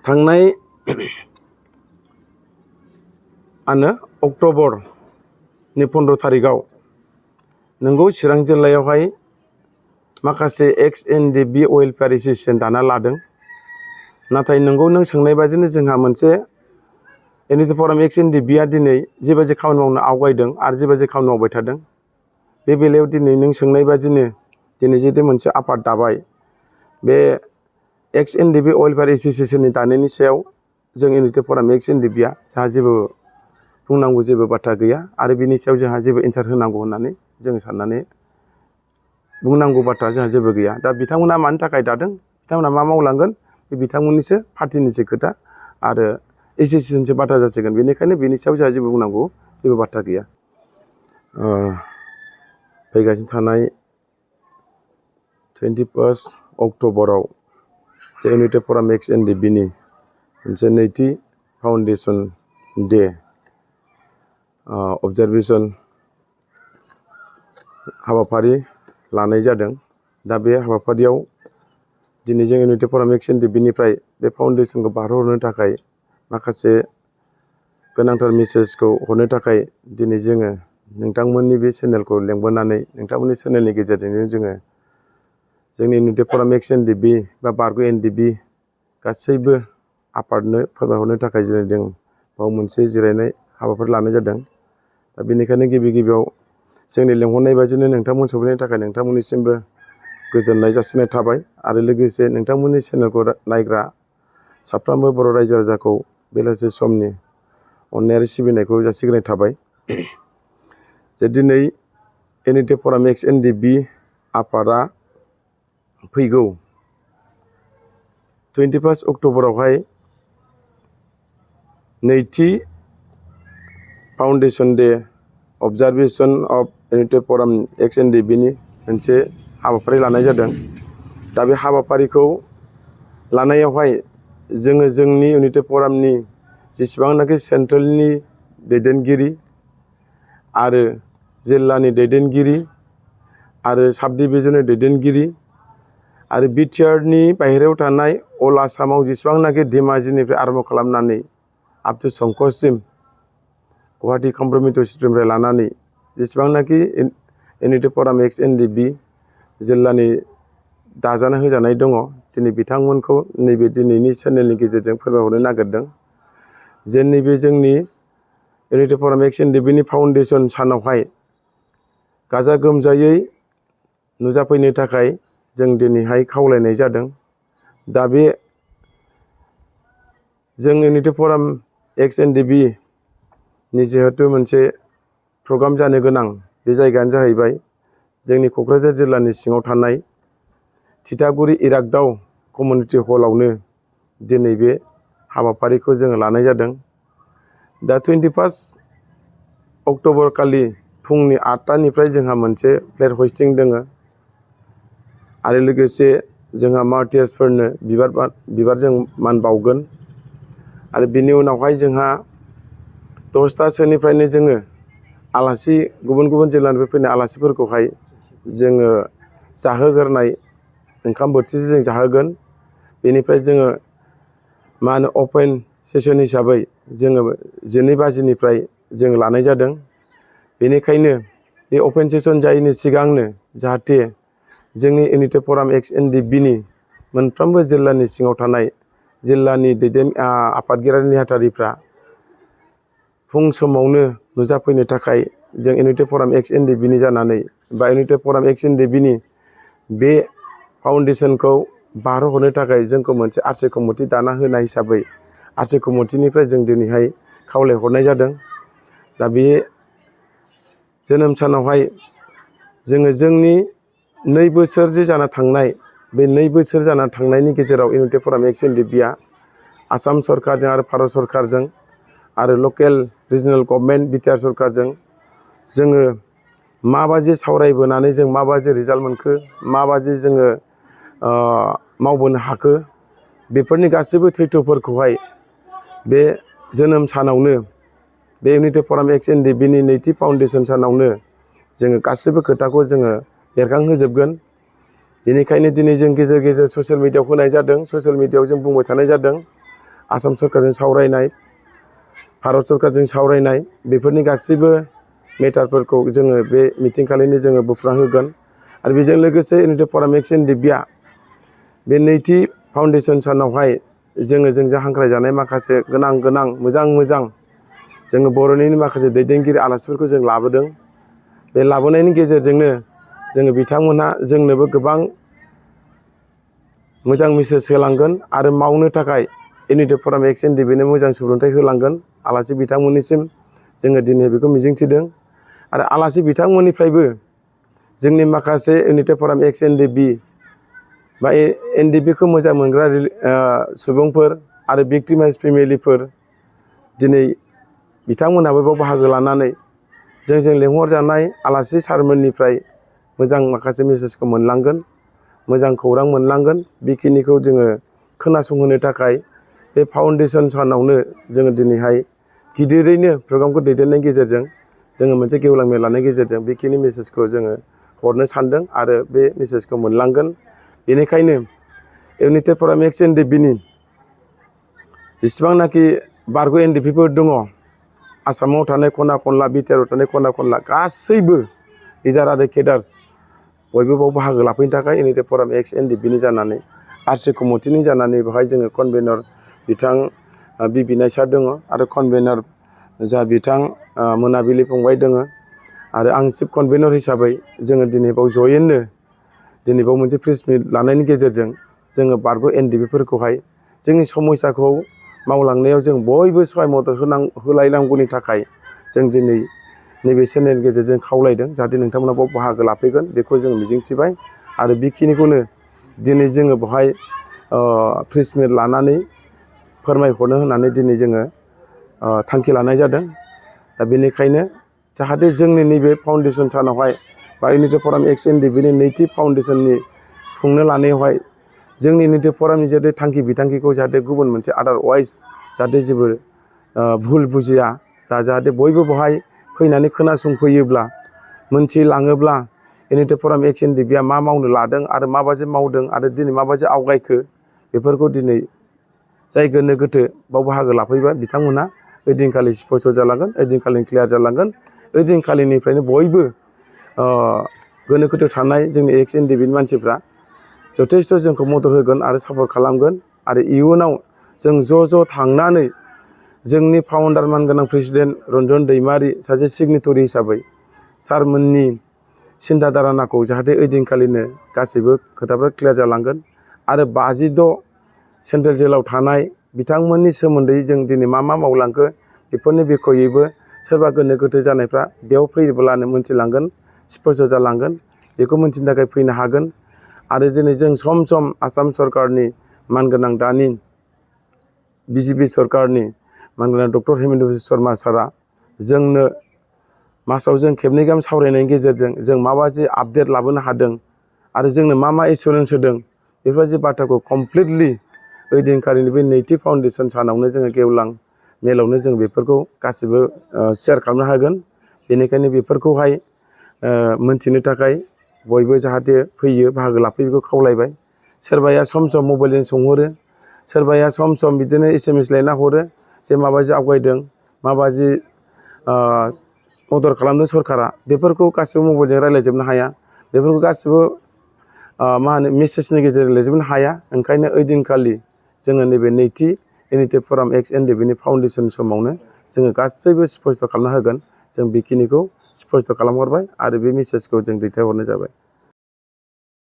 थांनाय अक्ट'बरनि 15 तारिखआव नोंगौ चिरां जिल्लायावहाय माखासे एक्स एनडिएफबि वेलफेयार एसोसिएशन दाना लादों। नाथाय नोंगौ नों सोंनाय बादिनो जोंहा मोनसे एनडिएफबि फराम एक्स एनडिएफबिआ दिनै जेबायदि खामानि मावनो आवगायदों आरो जेबायदि खामानि मावबाय थादों। बे बेलायाव दिनै नों सोंनाय बादिनो दिनै जुदि मोनसे आफाद दाबाय, बे एक्स एनडिएफबि वेलफेयार एसोसिएशननि दानायनि सायाव जों एनडिएफबि फराम एक्स एनडिएफबिआ जोंहा जेबो बुंनांगौ जेबो बाथ्रा गैया आरो बिनि सायाव जोंहा जेबो एन्सार होनांगौ होननानै जों साननानै बुंनांगौ बाथ्रा जोंहा जेबो गैया। दा बिथांमोना मानि थाखाय दादों, बिथांमोना मा मावलांगोन, बे बिथांमोननिसो पार्टिनिसो खोथा आरो एसोसिएशनसो बाथ्रा जासिगोन। बेनिखायनो बेनि सायाव जोंहा जेबो बुंनांगौ जेबो बाथ्रा गैया। फैगासिनो थानाय 21 अक्ट'बराव जे एनडिएफबि फराम एक्स एनडिएफबिनि मोनसे नैथि फाउन्डेसन डे अबजारभेशन हाबाफारि लानाय जादों। दा बे हाबाफारियाव दिनै जों एनडिएफबि फराम एक्स एनडिएफबिनिफ्राय बे फाउन्डेसनखौ बारहोहरनो थाखाय माखासे गोनांथार मेसेजखौ हरनो थाखाय दिनै जोङो नोंथांमोननि बे चेनेलखौ लेंबोनानै नोंथांमोननि चेनेलनि गेजेरजोंनो जोङो जोंनि एनडिएफबि फराम एक्स एनडिएफबि बा बारग' एनडिएफबि गासैबो आफादनो फोरमायहरनो थाखाय जों बाव मोनसे जिरायनाय हाबाफारि लानाय जादों। दा बेनिखायनो गिबियाव जोंनि लेंहरनाय बायदिनो नोंथांमोन सफैनायनि थाखाय नोंथांमोननिसिमबो गोजोननाय जासिनाय थाबाय आरो लोगोसे नोंथांमोननि चेनेलखौ नायग्रा साफ्रोमबो बर' रायजो राजाखौ बेलासि समनि अननायारि सिबिनायखौ जासिग्रोनाय थाबाय। जे दिनै एनडिएफबि फराम एक्स एनडिएफबि आफादा फैगौ 21 अक्ट'बरावहाय नैथि फाउन्डेसन डे अबजारभेशन अफ एनडिएफबि फराम एक्स एनडिएफबिनि मोनसे हाबाफारि लानाय जादों। दा बे हाबाफारिखौ लानायावहाय जोङो जोंनि एनडिएफबि फरामनि जेसेबांनाखि सेन्ट्रेलनि दैदेनगिरि आरो जिल्लानि दैदेनगिरि आरो साब डिभिजननि दैदेनगिरि आरो बिटिआरनि बाहेरायाव थानाय अल आसामाव जेसेबांनाखि धेमाजिनिफ्राय आरम्भ खालामनानै आप टु संकससिम गुवाहाटि कमप्रमिट स्टेडियामनिफ्राय लानानै जेसेबांनाखि एनडिएफबि फराम एक्स एनडिएफबि जिल्लानि दाजानो होजानाय दङ, दिनै बिथांमोनखौ नैबे दिनैनि चेनेलनि गेजेरजों फोरमायहरनो नागिरदों जे नैबे जोंनि एनडिएफबि फराम एक्स एनडिएफबिनि फाउन्डेसन सानावहाय गाजा गोमजायै नुजाफैनो थाखाय जों दिनैहाय खावलायनाय जादों। दा बे जों एनडिएफबि फराम एक्स एनडिएफबिनि जिहेथु मोनसे प्रग्राम जानो गोनां बे जायगायानो जाहैबाय जोंनि क'क्राझार जिल्लानि सिङाव थानाय थिथागुरि इरागदाव कमिउनिटि हलावनो दिनै बे हाबाफारिखौ जोङो लानाय जादों। दा 21 अक्ट'बर खालि फुंनि 8टानिफ्राय जोंहा मोनसे फ्लेग हस्टिं दङ आरो लोगोसे जोंहा मार्टियार्सफोरनो बिबारजों मान बावगोन आरो बिनि उनावहाय जोंहा 10टासोनिफ्रायनो जोङो आलासि गुबुन गुबुन जिल्लानिफ्राय फैनाय आलासिफोरखौहाय जोङो जाहोग्रोनाय ओंखाम बोथिसे जों जाहोगोन। बेनिफ्राय जोङो अपेन सेसन हिसाबै जोङो 12 बाजिनिफ्राय जों लानाय जादों। बेनिखायनो बे अपेन सेसन जायैनि सिगांनो जाहाथे जोंनि एनडिएफबि फराम एक्स एनडिएफबिनि मोनफ्रोमबो जिल्लानि सिङाव थानाय जिल्लानि आफादगिरि नेहाथारिफ्रा फुं समावनो नुजाफैनो थाखाय जों एनडिएफबि फराम एक्स एनडिएफबिनि जानानै बा एनडिएफबि फराम एक्स एनडिएफबिनि बे फाउन्डेसनखौ बारहोहरनो थाखाय जोंखौ मोनसे आरसि कमिटि दाना होनाय हिसाबै आरसि कमिटिनिफ्राय जों दिनैहाय खावलायहरनाय जादों। दा बे जोनोम सानावहाय जोङो जोंनि 2 बोसोर जे जाना थांनाय बे 2 बोसोर जाना थांनायनि गेजेराव एनडिएफबि फराम एक्स एनडिएफबिआ आसाम सरकारजों आरो भारत सरकारजों आरो लकेल रिजनेल गभर्नमेन्ट बिटिआर सरकारजों जोङो माबायदि सावरायबोनानै जों माबायदि रिजाल्ट मोनखो, माबायदि जोङो मावबोनो हाखो, बेफोरनि गासैबो थैथ'फोरखौहाय बे जोनोम सानावनो बे एनडिएफबि फराम एक्स एनडिएफबिनि नैथि फाउन्डेसन सानावनो जोङो गासैबो खोथाखौ जोङो बेरखांहोजोबगोन। बेनिखायनो दिनै जों गेजेर गेजेर ससियेल मिडियायाव होनाय जादों, ससियेल मिडियायाव जों बुंबाय थानाय जादों आसाम सरकारजों सावरायनाय भारत सरकारजों सावरायनाय बेफोरनि गासैबो मेटारफोरखौ जोङो बे मिटिंखालिनो जोङो बुफ्रुना होगोन आरो बेजों लोगोसे इउनिटि फराम एक्स एनडिएफबिआ बे नैथि फाउन्डेसन सानावहाय जोंजों हांख्रायजानाय माखासे गोनां मोजां जोङो बर'निनो माखासे दैदेनगिरि आलासिफोरखौ जों लाबोदों। बे लाबोनायनि गेजेरजोंनो जोङो बिथांमोनहा जोंनोबो गोबां मोजां मेसेज होलांगोन आरो मावनो थाखाय इउनिटि फराम एक्स एनडिएफबिनो मोजां सुबुंथाइ होलांगोन आलासि बिथांमोननिसिम जोङो दिनै बेखौ मिजिंथिदों आरो आलासि बिथांमोननिफ्रायबो जोंनि माखासे इउनिटि फराम एक्स एनडिएफबि बा एनडिएफबिखौ मोजां मोनग्रा सुबुंफोर आरो भिक्टिमाइज फेमिलिफोर दिनै बिथांमोनहाबो बेयाव बाहागो लानानै जोंजों लेंहरजानाय आलासि सारमोननिफ्राय मोजां माखासे मेसेजखौ मोनलांगोन मोजां खौरां मोनलांगोन। बेखिनिखौ जोङो खोनासंहोनो थाखाय बे फाउन्डेसन सानावनो जोङो दिनैहाय गिदिरैनो प्रग्रामखौ दैदेननायनि गेजेरजों जोङो मोनसे गेवलां मेल लानायनि गेजेरजों बेखिनि मेसेजखौ जोङो हरनो सानदों आरो बे मेसेजखौ मोनलांगोन। बेनिखायनो इउनिटि फराम एक्स एनडिएफबिनि जेसेबांनाखि बारग' एनडिएफबिफोर दङ आसामाव थानाय खना खनला बिटिआरआव थानाय खना खनला गासैबो लिडार आरो केडार्स बयबो बाव बाहागो लाफैनो थाखाय इउनिटि फराम एक्स एनडिएफबिनि जानानै आरसि कमिटिनि जानानै बेवहाय जोङो कनभेनर बिथां बिबिनाय सार दङ आरो कनभेनर जा बिथां मोनाबिलि फंबाय दङ आरो आं चिफ कनभेनर हिसाबै जोङो दिनै बाव जयैनो दिनै बाव मोनसे प्रेस मिट लानायनि गेजेरजों जोङो बारग' एनडिएफबिफोरखौहाय जोंनि समयसाखौ मावलांनायाव जों बयबो सहाय मदद होलायनांगौनि थाखाय जों दिनै नैबे चेनेलनि गेजेरजों खावलायदों जाहाथे नोंथांमोना बाव बाहागो लाफैगोन बेखौ जों मिजिंथिबाय आरो बेखिनिखौनो दिनै जोङो बेवहाय प्रेस मिट लानानै फोरमायहरनो होननानै दिनै जोङो थांखि लानाय जादों। दा बेनिखायनो जाहाथे जोंनि नैबे फाउन्डेसन सानावहाय बा इउनिटि फराम एक्स एनडिएफबिनि नैथि फाउन्डेसननि खुंनो लानायावहाय जोंनि इउनिटि फरामनि जाहाथे थांखि बिथांखिखौ जाहाथे गुबुन मोनसे आदारवाइज जाहाथे जेबो भुल बुजिया दा जाहाथे बयबो बेवहाय फैनानै खोनासंफैयोब्ला मोनथिलाङोब्ला इउनिटि फराम एक्स एनडिएफबिआ मा मावनो लादों आरो माबायदि मावदों आरो दिनै माबायदि आवगायखो बेफोरखौ दिनै जाय गोनो गोथो बाव बाहागो लाफैबाय बिथांमोना ओइदिनखालि स्पष्ट जालांगोन ओइदिनखालिनो क्लियार जालांगोन ओइदिनखालिनिफ्रायनो बयबो गोनो गोथो थानाय जोंनि एक्स एनडिएफबिनि मानसिफ्रा जथेस्थ' जोंखौ मदद होगोन आरो सापर्ट खालामगोन आरो इयुनाव जों ज' थांनानै जोंनि फाउन्डार मानगोनां प्रेसिडेन्ट रन्जन दैमारि सासे सिगनेटरि हिसाबै सारमोननि सिन्था धारनाखौ जाहाथे ओइदिनखालिनो गासैबो खोथाफ्रा क्लियार जालांगोन आरो 56 सेन्ट्रेल जेलाव थानाय बिथांमोननि सोमोन्दै जों दिनै मा मावलांखो बेफोरनि बिखयैबो सोरबा गोनो गोथो जानायफ्रा बेयाव फैयोब्लानो मोनथिलांगोन स्पष्ट जालांगोन बेखौ मोनथिनो थाखाय फैनो हागोन। आरो दिनै जों सम आसाम सरकारनि मानगोनां दानि बिजेपि सरकारनि मानगोनां डक्टर हेमन्त बिश्व शर्मा सारा जोंनो मासाव जों खेबनै गाहाम सावरायनायनि गेजेरजों जों माबायदि आपडेट लाबोनो हादों आरो जोंनो मा एसुरेन्स होदों बेफोरबायदि बाथ्राखौ कमप्लिटलि ओइदिनखालिनि बे नैथि फाउन्डेसन सानावनो जोङो गेवलां मेलावनो जों बेफोरखौ गासिबो शेयार खालामनो हागोन। बेनिखायनो बेफोरखौहाय मोनथिनो थाखाय बयबो जाहाथे फैयो बाहागो लाफैयो खावलायबाय। सोरबाया सम मबाइलजों सोंहरो सोरबाया सम बिदिनो SMS लायना हरो जे माबायदि आवगायदों माबायदि मदद खालामदों सरकारा बेफोरखौ गासिबो मबाइलजों रायज्लायजोबनो हाया बेफोरखौ गासिबो मेसेजनि गेजेरजों लिरजोबनो हाया। ओंखायनो ओइदिनखालि जोङो नैबे नैथि इउनिटि फराम एक्स एनडिएफबिनि फाउन्डेसन समावनो जोङो गासैबो स्पष्ट खालामना होगोन। जों बेखिनिखौ स्पष्ट खालामहरबाय आरो बे मेसेजखौ जों दैथायहरनाय जाबाय।